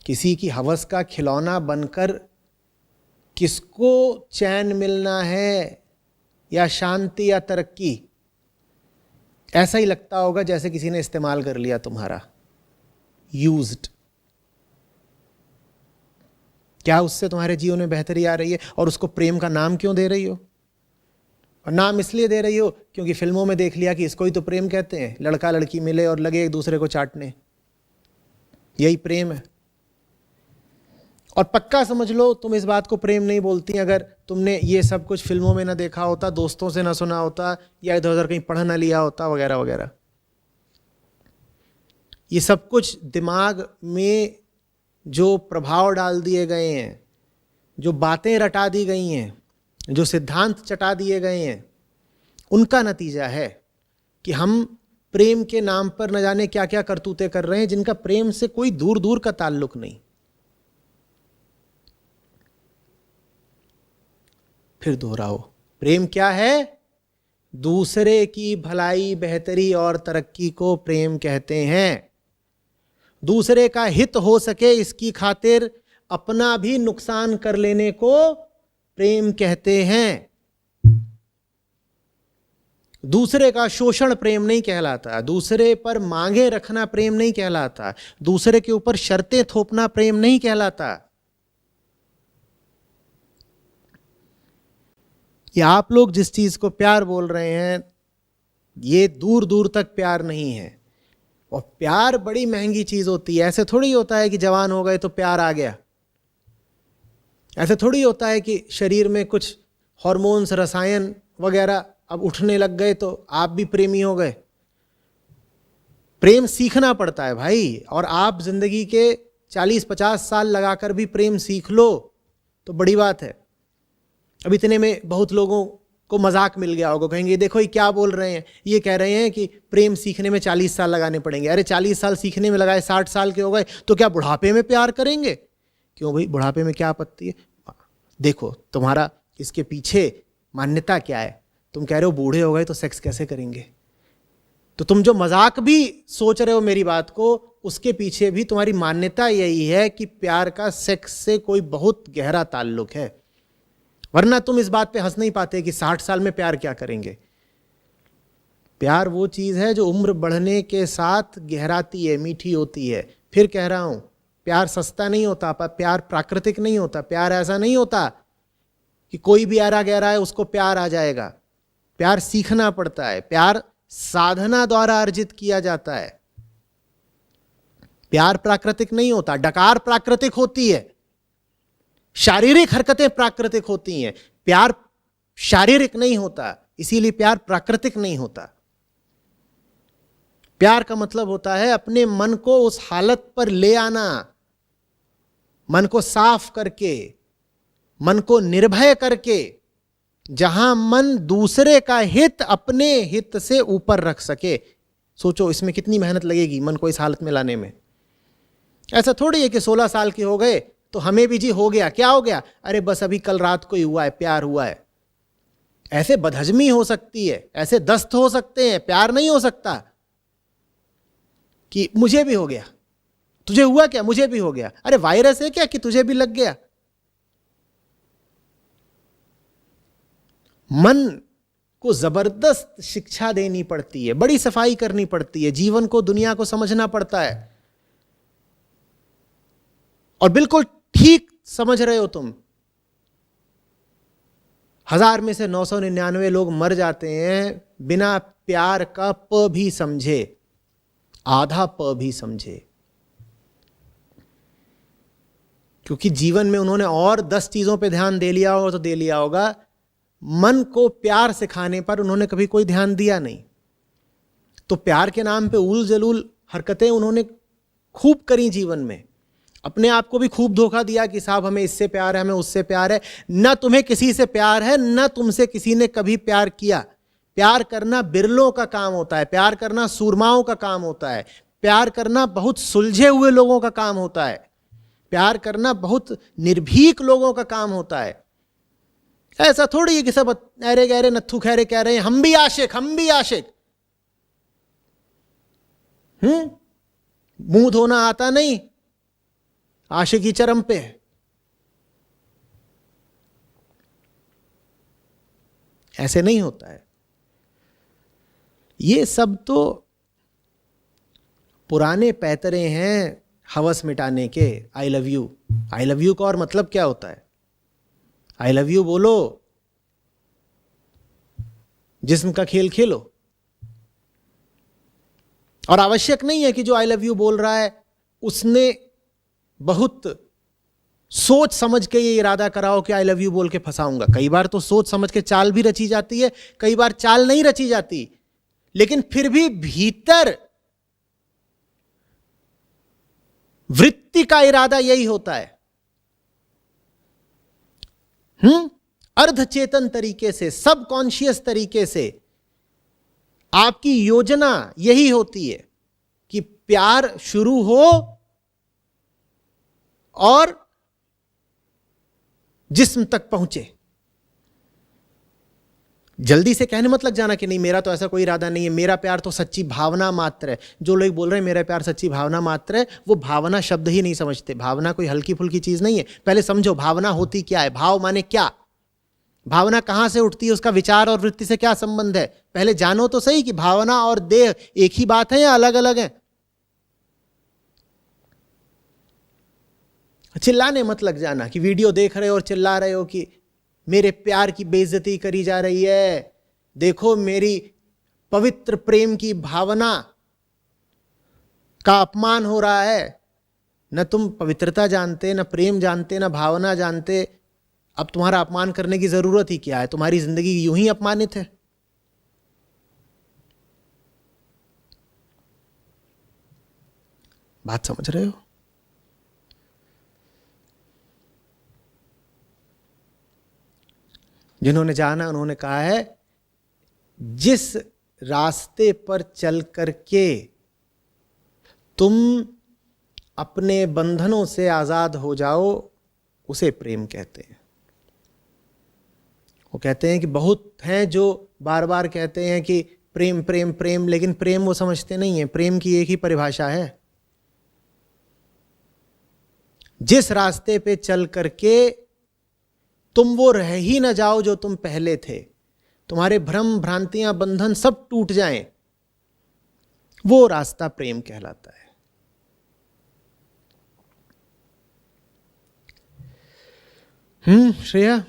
किसी की हवस का खिलौना बनकर किसको चैन मिलना है, या शांति या तरक्की? ऐसा ही लगता होगा जैसे किसी ने इस्तेमाल कर लिया तुम्हारा, यूज्ड। क्या उससे तुम्हारे जीवन में बेहतरी आ रही है? और उसको प्रेम का नाम क्यों दे रही हो? और नाम इसलिए दे रही हो क्योंकि फिल्मों में देख लिया कि इसको ही तो प्रेम कहते हैं, लड़का लड़की मिले और लगे एक दूसरे को चाटने, यही प्रेम है। और पक्का समझ लो तुम इस बात को प्रेम नहीं बोलती अगर तुमने ये सब कुछ फिल्मों में ना देखा होता, दोस्तों से ना सुना होता, या इधर उधर कहीं पढ़ ना लिया होता, वगैरह वगैरह। ये सब कुछ दिमाग में जो प्रभाव डाल दिए गए हैं, जो बातें रटा दी गई हैं, जो सिद्धांत चटा दिए गए हैं, उनका नतीजा है कि हम प्रेम के नाम पर न जाने क्या क्या करतूतें कर रहे हैं, जिनका प्रेम से कोई दूर दूर का ताल्लुक नहीं। फिर दोहराओ, प्रेम क्या है? दूसरे की भलाई, बेहतरी और तरक्की को प्रेम कहते हैं। दूसरे का हित हो सके इसकी खातिर अपना भी नुकसान कर लेने को प्रेम कहते हैं। दूसरे का शोषण प्रेम नहीं कहलाता, दूसरे पर मांगे रखना प्रेम नहीं कहलाता, दूसरे के ऊपर शर्तें थोपना प्रेम नहीं कहलाता। ये आप लोग जिस चीज को प्यार बोल रहे हैं, ये दूर दूर तक प्यार नहीं है। और प्यार बड़ी महंगी चीज होती है। ऐसे थोड़ी होता है कि जवान हो गए तो प्यार आ गया। ऐसे थोड़ी होता है कि शरीर में कुछ हार्मोन्स, रसायन वगैरह अब उठने लग गए तो आप भी प्रेमी हो गए। प्रेम सीखना पड़ता है भाई। और आप जिंदगी के 40-50 साल लगाकर भी प्रेम सीख लो तो बड़ी बात है। अब इतने में बहुत लोगों को मजाक मिल गया होगा, कहेंगे देखो ये क्या बोल रहे हैं, ये कह रहे हैं कि प्रेम सीखने में 40 साल लगाने पड़ेंगे। अरे 40 साल सीखने में लगाए, 60 साल के हो गए तो क्या बुढ़ापे में प्यार करेंगे? क्यों भाई, बुढ़ापे में क्या आपत्ति है? देखो तुम्हारा इसके पीछे मान्यता क्या है। तुम कह रहे हो बूढ़े हो गए तो सेक्स कैसे करेंगे, तो तुम जो मजाक भी सोच रहे हो मेरी बात को, उसके पीछे भी तुम्हारी मान्यता यही है कि प्यार का सेक्स से कोई बहुत गहरा ताल्लुक है। वरना तुम इस बात पे हंस नहीं पाते कि 60 साल में प्यार क्या करेंगे। प्यार वो चीज है जो उम्र बढ़ने के साथ गहराती है, मीठी होती है। फिर कह रहा हूं, प्यार सस्ता नहीं होता, प्यार प्राकृतिक नहीं होता। प्यार ऐसा नहीं होता कि कोई भी गहरा गहरा है उसको प्यार आ जाएगा। प्यार सीखना पड़ता है, प्यार साधना द्वारा अर्जित किया जाता है। प्यार प्राकृतिक नहीं होता। डकार प्राकृतिक होती है, शारीरिक हरकतें प्राकृतिक होती हैं। प्यार शारीरिक नहीं होता, इसीलिए प्यार प्राकृतिक नहीं होता। प्यार का मतलब होता है अपने मन को उस हालत पर ले आना, मन को साफ करके, मन को निर्भय करके, जहां मन दूसरे का हित अपने हित से ऊपर रख सके। सोचो इसमें कितनी मेहनत लगेगी मन को इस हालत में लाने में। ऐसा थोड़ी है कि 16 साल के हो गए तो हमें भी जी हो गया। क्या हो गया? अरे बस अभी कल रात को ही हुआ है, प्यार हुआ है। ऐसे बदहजमी हो सकती है, ऐसे दस्त हो सकते हैं, प्यार नहीं हो सकता कि मुझे भी हो गया, तुझे हुआ क्या, मुझे भी हो गया। अरे वायरस है क्या कि तुझे भी लग गया? मन को जबरदस्त शिक्षा देनी पड़ती है, बड़ी सफाई करनी पड़ती है, जीवन को, दुनिया को समझना पड़ता है। और बिल्कुल ठीक समझ रहे हो तुम, 1000 में से 999 लोग मर जाते हैं बिना प्यार का प भी समझे, आधा प भी समझे। क्योंकि जीवन में उन्होंने और 10 चीजों पे ध्यान दे लिया होगा तो दे लिया होगा, मन को प्यार सिखाने पर उन्होंने कभी कोई ध्यान दिया नहीं। तो प्यार के नाम पे उल जलूल हरकतें उन्होंने खूब करी जीवन में। अपने आप को भी खूब धोखा दिया कि साहब हमें इससे प्यार है, हमें उससे प्यार है। न तुम्हें किसी से प्यार है, न तुमसे किसी ने कभी प्यार किया। प्यार करना बिरलों का काम होता है, प्यार करना सूरमाओं का काम होता है, प्यार करना बहुत सुलझे हुए लोगों का काम होता है, प्यार करना बहुत निर्भीक लोगों का काम होता है। ऐसा थोड़ी है कि सब अरे गहरे नत्थु खैरे कह रहे हैं हम भी आशिक, हम भी आशिक। मुंह धोना आता नहीं, आशिकी चरम पे है। ऐसे नहीं होता है। ये सब तो पुराने पैतरे हैं हवस मिटाने के। I love you, I love you का और मतलब क्या होता है? आई लव यू बोलो, जिस्म का खेल खेलो। और आवश्यक नहीं है कि जो आई लव यू बोल रहा है उसने बहुत सोच समझ के ये इरादा कराओ कि आई लव यू बोल के फंसाऊंगा। कई बार तो सोच समझ के चाल भी रची जाती है, कई बार चाल नहीं रची जाती, लेकिन फिर भी भीतर वृत्ति का इरादा यही होता है। अर्धचेतन तरीके से, सबकॉन्शियस तरीके से आपकी योजना यही होती है कि प्यार शुरू हो और जिस्म तक पहुंचे। जल्दी से कहने मत लग जाना कि नहीं मेरा तो ऐसा कोई इरादा नहीं है, मेरा प्यार तो सच्ची भावना मात्र है। जो लोग बोल रहे हैं मेरा प्यार सच्ची भावना मात्र है, वो भावना शब्द ही नहीं समझते। भावना कोई हल्की फुल्की चीज नहीं है। पहले समझो भावना होती क्या है, भाव माने क्या, भावना कहां से उठती है, उसका विचार और वृत्ति से क्या संबंध है। पहले जानो तो सही कि भावना और देह एक ही बात है या अलग अलग है। चिल्लाने मत लग जाना कि वीडियो देख रहे हो और चिल्ला रहे हो कि मेरे प्यार की बेइज्जती करी जा रही है, देखो मेरी पवित्र प्रेम की भावना का अपमान हो रहा है। न तुम पवित्रता जानते, न प्रेम जानते, न भावना जानते, अब तुम्हारा अपमान करने की जरूरत ही क्या है? तुम्हारी जिंदगी यूं ही अपमानित है। बात समझ रहे हो? जिन्होंने जाना उन्होंने कहा है जिस रास्ते पर चल करके तुम अपने बंधनों से आजाद हो जाओ उसे प्रेम कहते हैं। वो कहते हैं कि बहुत हैं जो बार बार कहते हैं कि प्रेम प्रेम प्रेम, लेकिन प्रेम वो समझते नहीं है। प्रेम की एक ही परिभाषा है, जिस रास्ते पे चल करके तुम वो रह ही न जाओ जो तुम पहले थे, तुम्हारे भ्रम भ्रांतियां बंधन सब टूट जाएं, वो रास्ता प्रेम कहलाता है। श्रेया